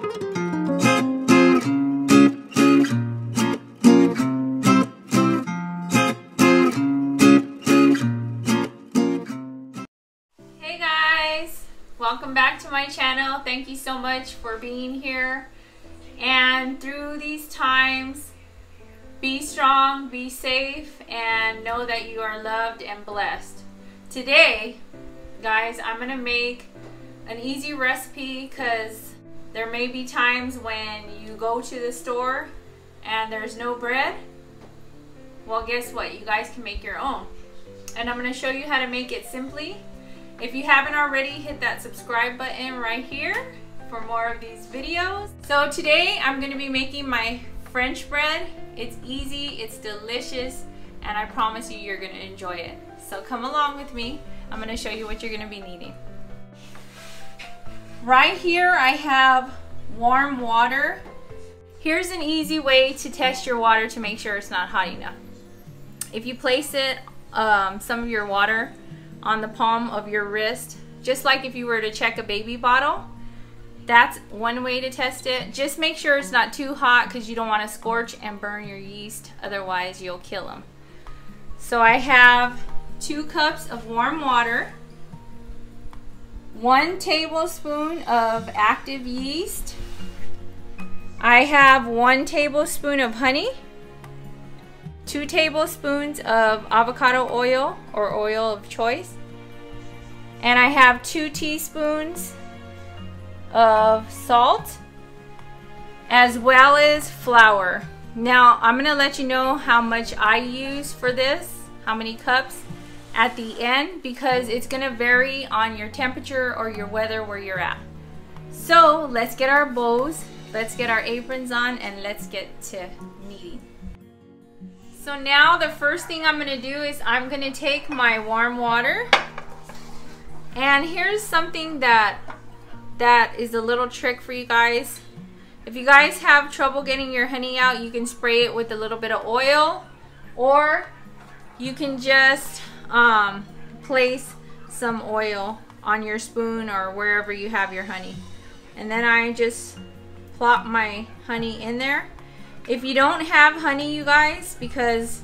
Hey guys, welcome back to my channel. Thank you so much for being here. And through these times, be strong, be safe, and know that you are loved and blessed. Today, guys, I'm gonna make an easy recipe because there may be times when you go to the store and there's no bread. Well, guess what? You guys can make your own. And I'm gonna show you how to make it simply. If you haven't already, hit that subscribe button right here for more of these videos. So today I'm gonna be making my French bread. It's easy, it's delicious, and I promise you you're gonna enjoy it. So come along with me. I'm gonna show you what you're gonna be needing. Right here I have warm water. Here's an easy way to test your water to make sure it's not hot enough. If you place it, some of your water on the palm of your wrist, just like if you were to check a baby bottle, that's one way to test it. Just make sure it's not too hot because you don't want to scorch and burn your yeast, otherwise you'll kill them. So I have 2 cups of warm water, 1 tablespoon of active yeast, I have 1 tablespoon of honey, 2 tablespoons of avocado oil or oil of choice, and I have 2 teaspoons of salt, as well as flour. Now I'm gonna let you know how much I use for this, how many cups, at the end, because it's gonna vary on your temperature or your weather where you're at. So let's get our bowls, let's get our aprons on, and let's get to kneading. So now the first thing I'm gonna do is I'm gonna take my warm water, and here's something that is a little trick for you guys. If you guys have trouble getting your honey out, you can spray it with a little bit of oil, or you can just place some oil on your spoon or wherever you have your honey. And then I just plop my honey in there. If you don't have honey, you guys, because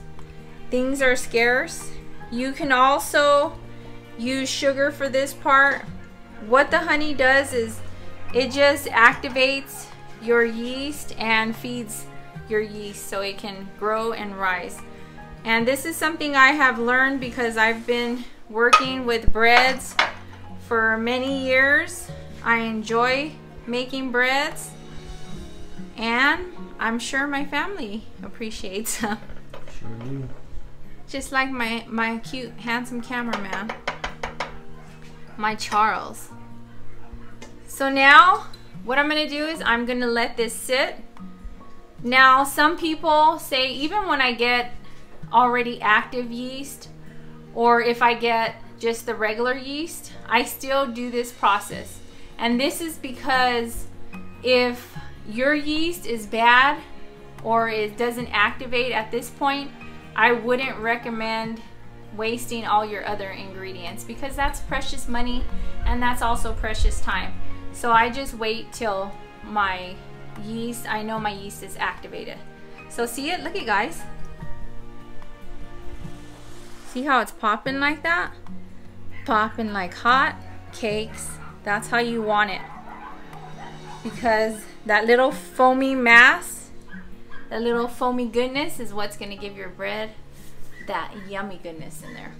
things are scarce, you can also use sugar for this part. What the honey does is it just activates your yeast and feeds your yeast so it can grow and rise. And this is something I have learned because I've been working with breads for many years. I enjoy making breads, and I'm sure my family appreciates them. Sure do. Just like my cute, handsome cameraman, my Charles. So now what I'm gonna do is I'm gonna let this sit. Now some people say even when I get already active yeast, or if I get just the regular yeast, I still do this process. And this is because if your yeast is bad or it doesn't activate at this point, I wouldn't recommend wasting all your other ingredients, because that's precious money and that's also precious time. So I just wait till my yeast, I know my yeast is activated. So see it? Look it, guys. See how it's popping like that? Popping like hot cakes. That's how you want it. Because that little foamy mass, that little foamy goodness is what's gonna give your bread that yummy goodness in there.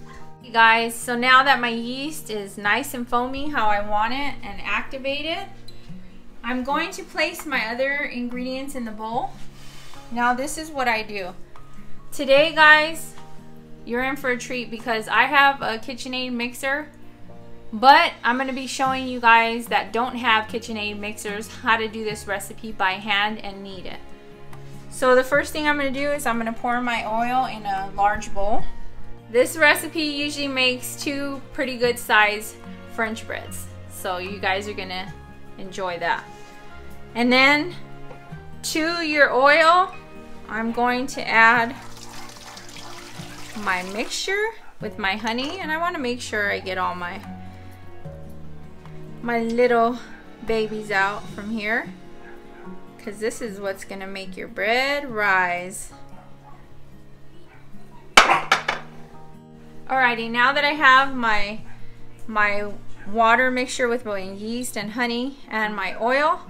You guys, so now that my yeast is nice and foamy how I want it and activated, I'm going to place my other ingredients in the bowl. Now this is what I do. Today, guys, you're in for a treat because I have a KitchenAid mixer, but I'm going to be showing you guys that don't have KitchenAid mixers how to do this recipe by hand and knead it. So the first thing I'm going to do is I'm going to pour my oil in a large bowl. This recipe usually makes 2 pretty good size French breads, so you guys are going to enjoy that. And then to your oil, I'm going to add my mixture with my honey, and I want to make sure I get all my little babies out from here. because this is what's gonna make your bread rise. Alrighty, now that I have my water mixture with my yeast and honey and my oil,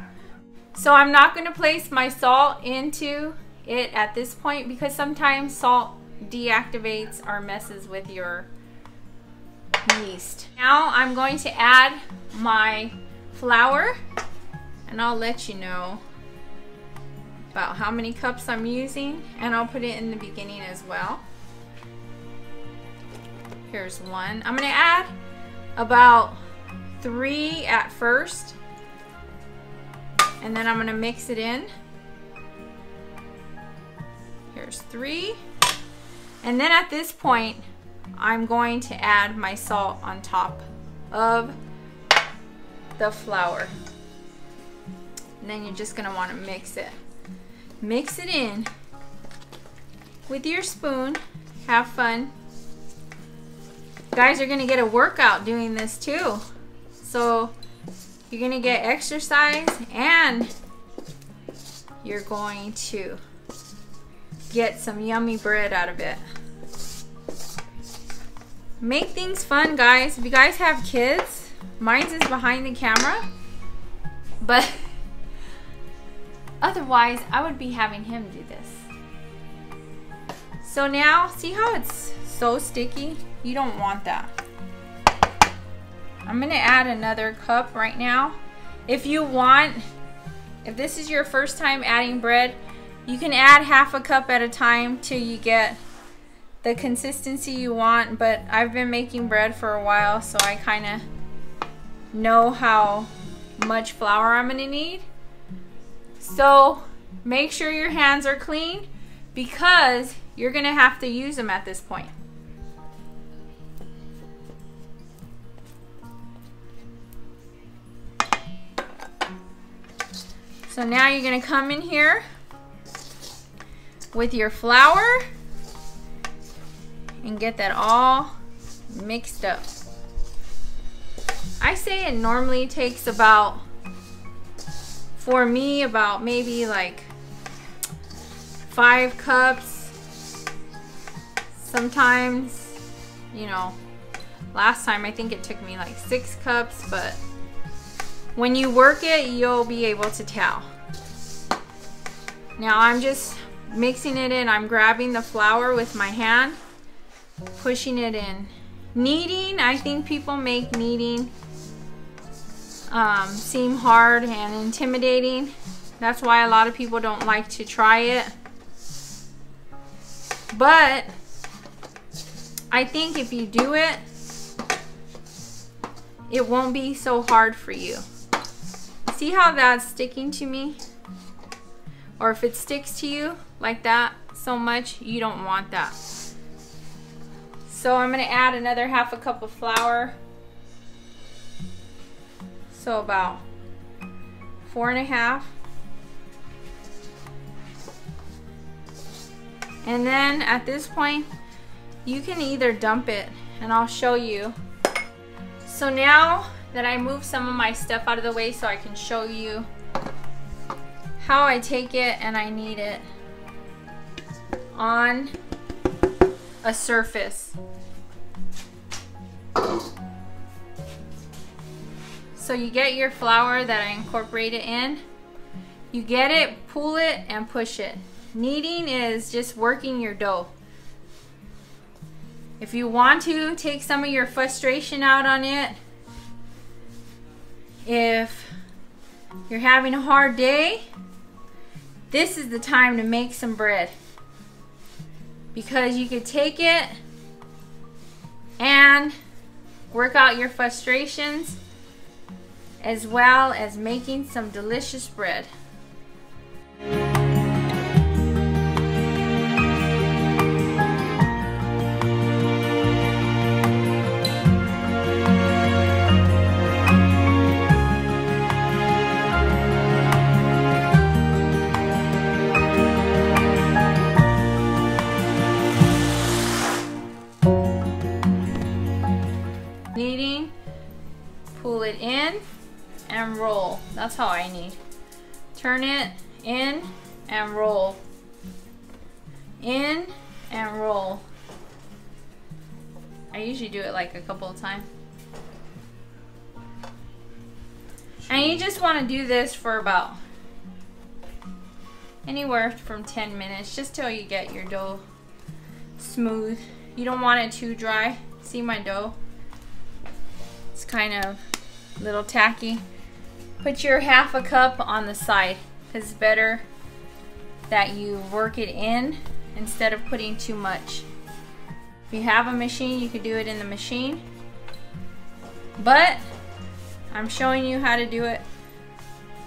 so I'm not going to place my salt into it at this point because sometimes salt deactivates or messes with your yeast. Now I'm going to add my flour, and I'll let you know about how many cups I'm using, and I'll put it in the beginning as well. Here's one. I'm going to add about 3 at first, and then I'm going to mix it in. Here's 3. And then at this point, I'm going to add my salt on top of the flour. And then you're just going to want to mix it. Mix it in with your spoon. Have fun. Guys are going to get a workout doing this too. So you're going to get exercise and you're going to get some yummy bread out of it. Make things fun, guys. If you guys have kids, mine's is behind the camera, but otherwise I would be having him do this. So now, see how it's so sticky? You don't want that. I'm gonna add another cup right now. If you want, if this is your first time adding bread, you can add half a cup at a time till you get the consistency you want, but I've been making bread for a while, so I kind of know how much flour I'm gonna need. So make sure your hands are clean because you're gonna have to use them at this point. So now you're gonna come in here with your flour and get that all mixed up. I say it normally takes about, for me, about maybe like 5 cups. Sometimes, you know, last time I think it took me like 6 cups, but when you work it, you'll be able to tell. Now I'm just mixing it in. I'm grabbing the flour with my hand, pushing it in. Kneading, I think people make kneading seem hard and intimidating. That's why a lot of people don't like to try it. But I think if you do it, it won't be so hard for you. See how that's sticking to me? Or if it sticks to you like that so much, you don't want that. So I'm going to add another half a cup of flour. So about 4.5. And then at this point, you can either dump it, and I'll show you. So now that I moved some of my stuff out of the way so I can show you how I take it and I knead it on a surface. So you get your flour that I incorporated in, you get it, pull it, and push it. Kneading is just working your dough. If you want to take some of your frustration out on it, if you're having a hard day, this is the time to make some bread. Because you could take it and work out your frustrations as well as making some delicious bread. Kneading, pull it in and roll. That's how I knead. Turn it In and roll. In and roll. I usually do it like a couple of times. And you just want to do this for about anywhere from 10 minutes, just till you get your dough smooth. You don't want it too dry. See my dough? It's kind of a little tacky. Put your half a cup on the side, because it's better that you work it in instead of putting too much. If you have a machine, you could do it in the machine, but I'm showing you how to do it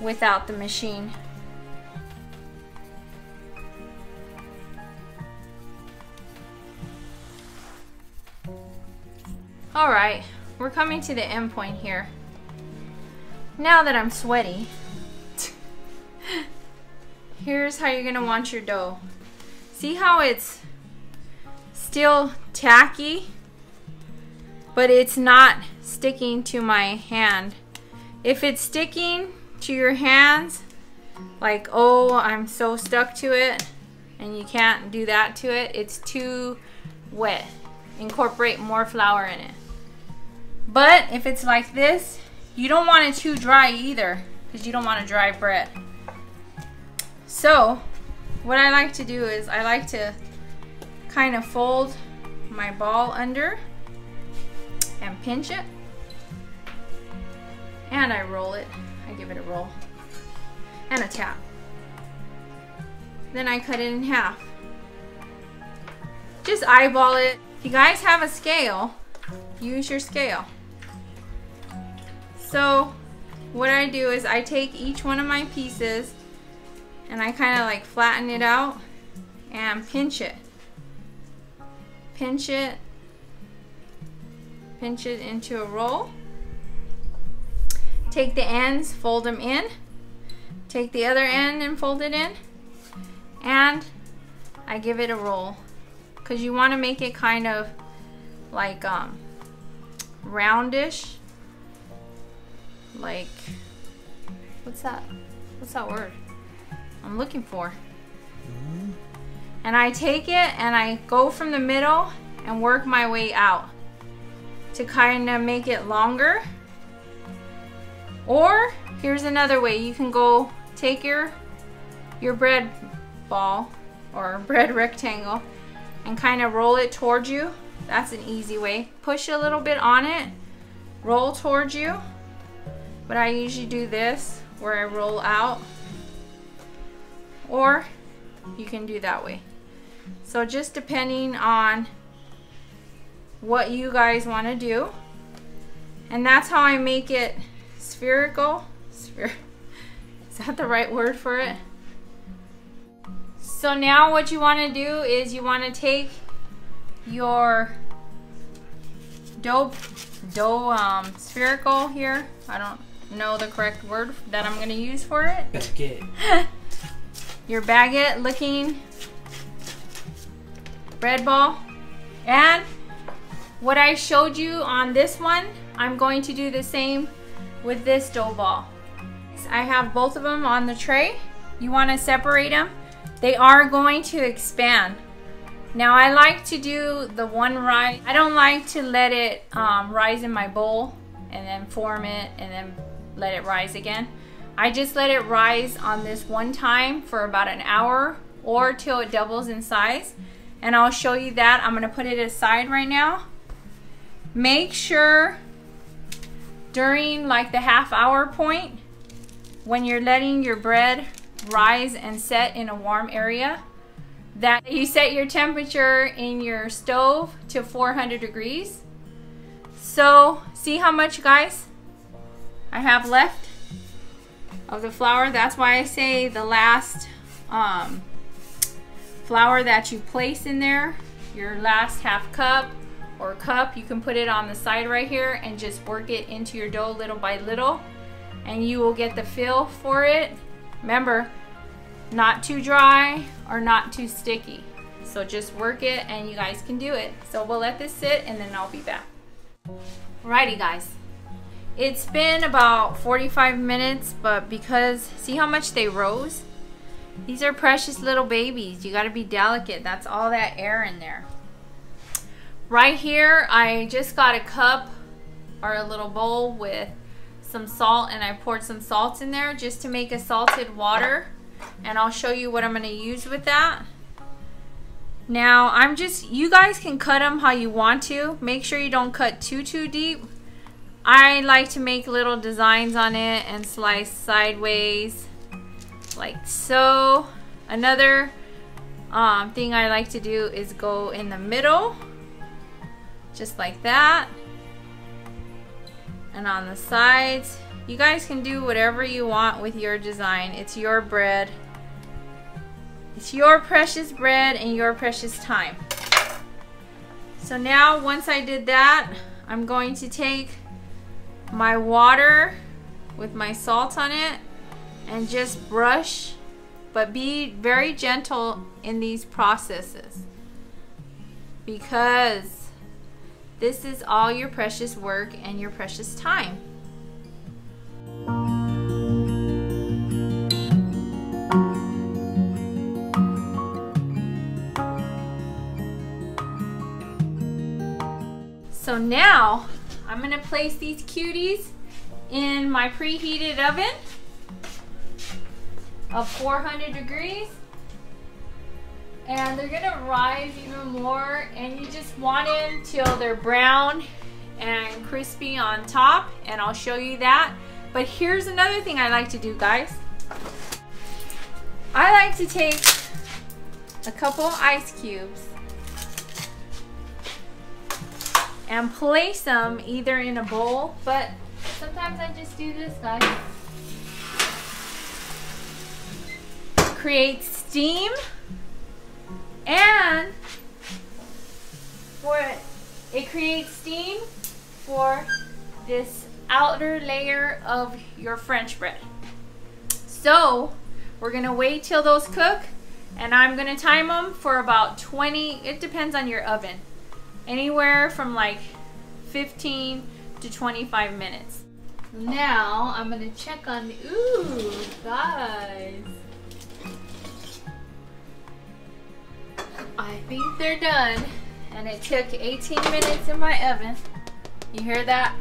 without the machine. Alright, we're coming to the end point here. Now that I'm sweaty, here's how you're gonna want your dough. See how it's still tacky, but it's not sticking to my hand. If it's sticking to your hands, like, oh, I'm so stuck to it, and you can't do that to it, it's too wet. Incorporate more flour in it. But if it's like this, you don't want it too dry either, because you don't want to dry bread. So what I like to do is I like to kind of fold my ball under and pinch it, and I roll it. I give it a roll and a tap. Then I cut it in half. Just eyeball it. If you guys have a scale, use your scale. So what I do is I take each one of my pieces and I kind of like flatten it out and pinch it. Pinch it. Pinch it into a roll. Take the ends, fold them in. Take the other end and fold it in. And I give it a roll, because you want to make it kind of like roundish. Like, what's that word I'm looking for? And I take it and I go from the middle and work my way out to kind of make it longer. Or here's another way. You can go take your bread ball or bread rectangle and kind of roll it towards you. That's an easy way. Push a little bit on it, roll towards you. But I usually do this where I roll out, or you can do that way. So just depending on what you guys want to do. And that's how I make it spherical. Is that the right word for it? So now what you want to do is you want to take your dough spherical here. I don't know the correct word that I'm going to use for it. Baguette. Your baguette looking bread ball. And what I showed you on this one, I'm going to do the same with this dough ball. I have both of them on the tray. You want to separate them. They are going to expand. Now I like to do the one rise. I don't like to let it rise in my bowl and then form it and then let it rise again. I just let it rise on this one time for about an hour or till it doubles in size. And I'll show you that. I'm going to put it aside right now. Make sure during like the half-hour point, when you're letting your bread rise and set in a warm area, that you set your temperature in your stove to 400 degrees. So see how much, guys, I have left of the flour. That's why I say the last flour that you place in there, your last half cup or cup, you can put it on the side right here and just work it into your dough little by little, and you will get the feel for it. Remember, not too dry or not too sticky. So just work it and you guys can do it. So we'll let this sit and then I'll be back. Alrighty guys, it's been about 45 minutes, but because see how much they rose? These are precious little babies. You got to be delicate. That's all that air in there. Right here, I just got a cup or a little bowl with some salt, and I poured some salt in there just to make a salted water, and I'll show you what I'm going to use with that. Now you guys can cut them how you want to. Make sure you don't cut too deep. I like to make little designs on it and slice sideways like so. Another thing I like to do is go in the middle just like that, and on the sides. You guys can do whatever you want with your design. It's your bread. It's your precious bread and your precious time. So now once I did that, I'm going to take my water with my salt on it and just brush, but be very gentle in these processes, because this is all your precious work and your precious time. So now I'm going to place these cuties in my preheated oven of 400 degrees, and they're going to rise even more, and you just want them till they're brown and crispy on top, and I'll show you that. But here's another thing I like to do, guys. I like to take a couple ice cubes and place them either in a bowl, but sometimes I just do this, guys. Create steam, and it creates steam for this outer layer of your French bread. So we're gonna wait till those cook, and I'm gonna time them for about 20, it depends on your oven, anywhere from like 15 to 25 minutes. Now I'm gonna check on the, ooh, guys, I think they're done, and it took 18 minutes in my oven. You hear that?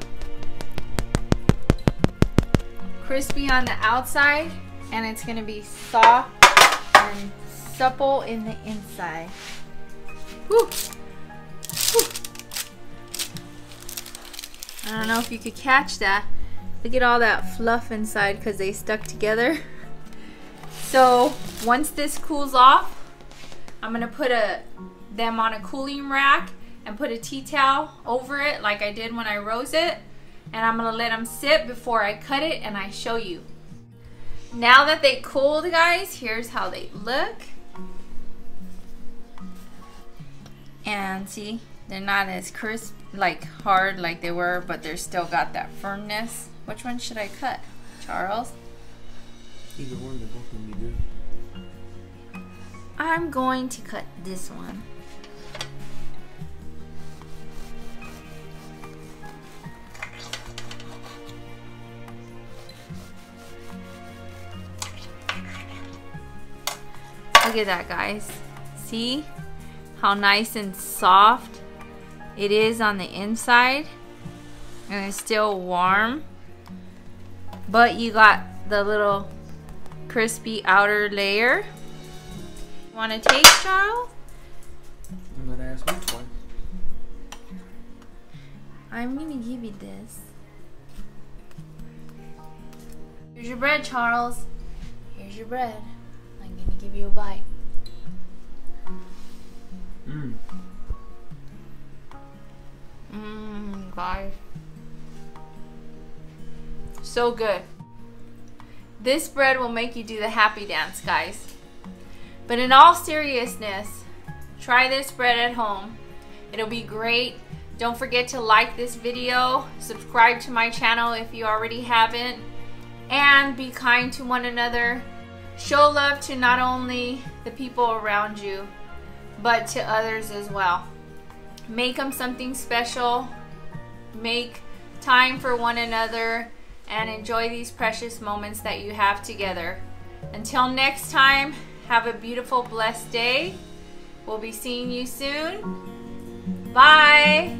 Crispy on the outside, and it's gonna be soft and supple in the inside. Woo. Woo. I don't know if you could catch that. Look at all that fluff inside because they stuck together. So once this cools off, I'm gonna put them on a cooling rack and put a tea towel over it like I did when I rose it, and I'm gonna let them sit before I cut it and I show you. Now that they cooled, guys, here's how they look. And see, they're not as crisp, like hard like they were, but they're still got that firmness. Which one should I cut, Charles? Either one, they're both gonna be good. I'm going to cut this one. Look at that, guys. See how nice and soft it is on the inside, and it's still warm, but you got the little crispy outer layer. Want to taste, Charles? I'm gonna ask which one. I'm gonna give you this. Here's your bread, Charles. Here's your bread. I'm gonna give you a bite. Mmm. Mmm, guys. So good. This bread will make you do the happy dance, guys. But in all seriousness, try this bread at home. It'll be great. Don't forget to like this video, subscribe to my channel if you already haven't, and be kind to one another. Show love to not only the people around you, but to others as well. Make them something special. Make time for one another and enjoy these precious moments that you have together. Until next time, have a beautiful, blessed day. We'll be seeing you soon. Bye.